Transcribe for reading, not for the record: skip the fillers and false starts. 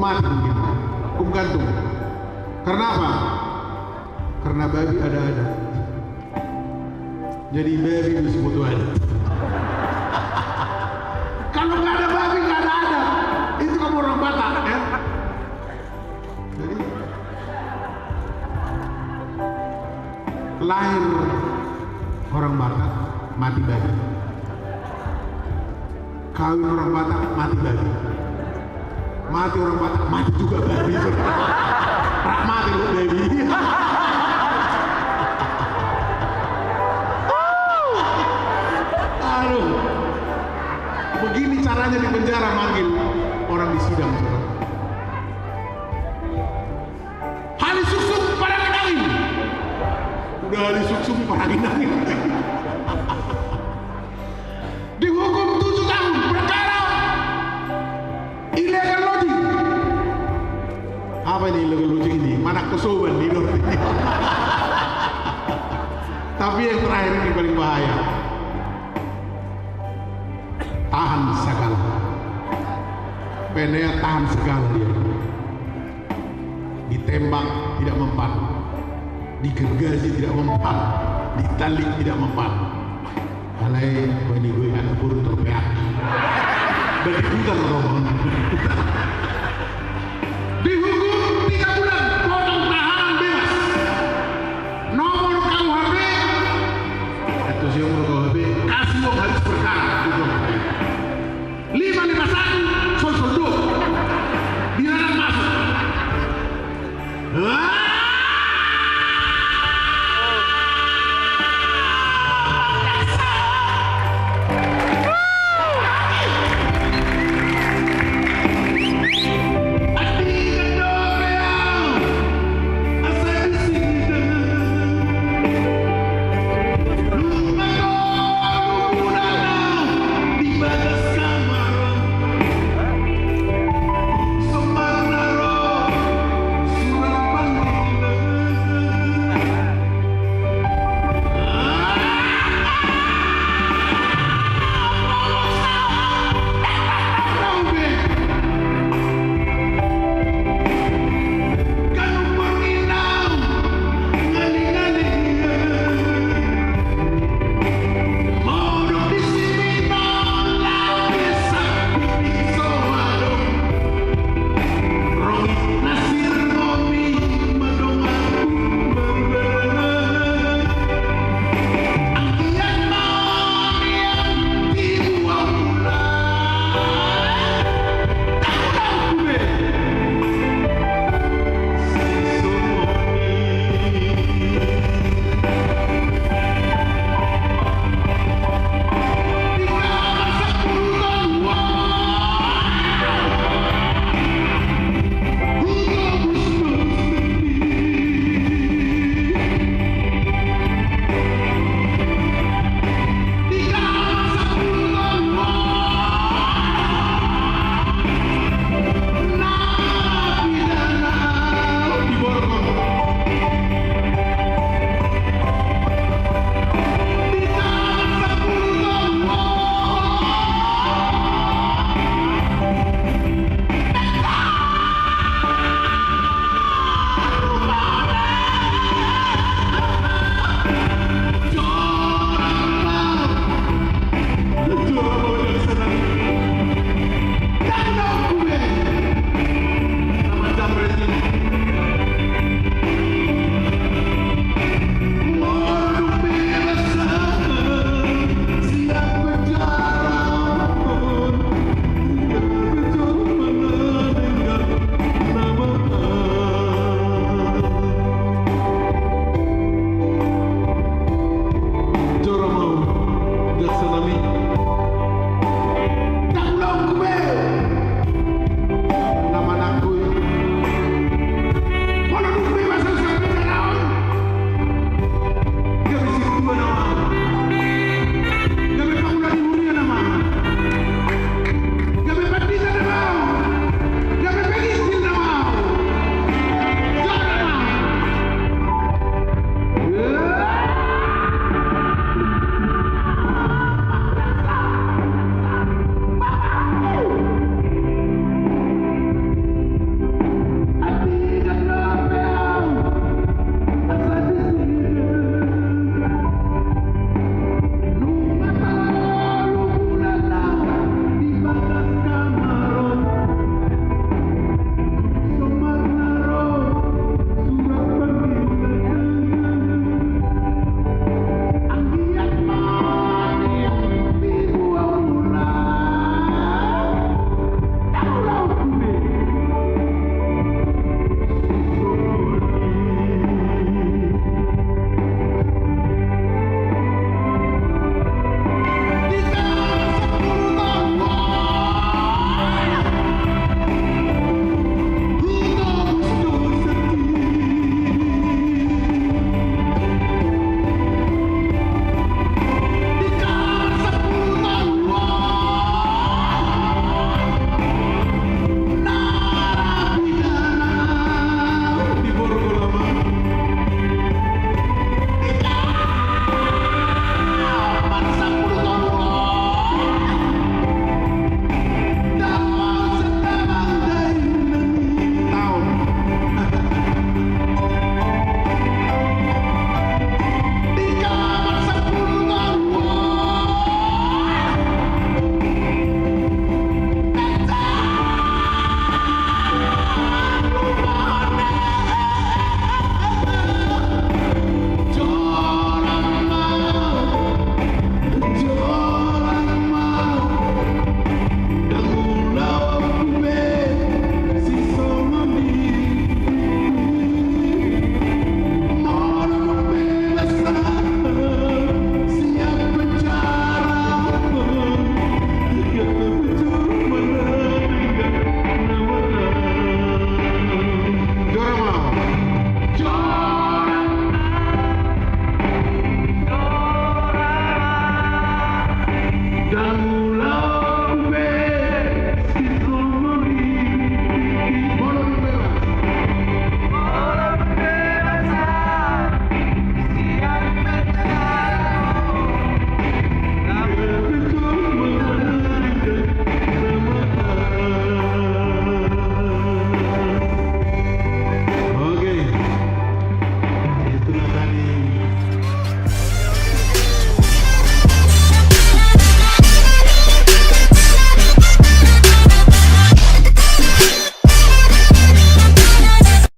mati mungkin, hukum gantung. Karena apa? Karena babi ada-ada. Jadi babi disebut ada. Kalau nggak ada babi nggak ada. Itu kamu orang Batak ya. Jadi lahir orang Batak mati babi. Kawin orang Batak mati babi. Mati orang Batak mati juga babi. Mati lu babi. Aduh. Begini caranya di penjara manggil orang di sidang. Hari suksum pada kenangin. Udah hari suksum pada kenangin. Dihukum 7 tahun perkara illegal lodging. Apa ini illegal lodging ini? Mana kesoban nih dong. Tapi yang terakhir ini paling bahaya. Tahan segala. Penea tahan segala dia. Ditembak tidak mempan. Digergaji tidak mempan. Ditalik tidak mempan. Alai bani gue anak burung terpeak. Berputar rombong. Dihukum 3 bulan potong tahanan bebas. Nomor KUHP itu sih nomor KUHP kasih uang habis perkara. 551 sol-soldo dilarang masuk. Tsunami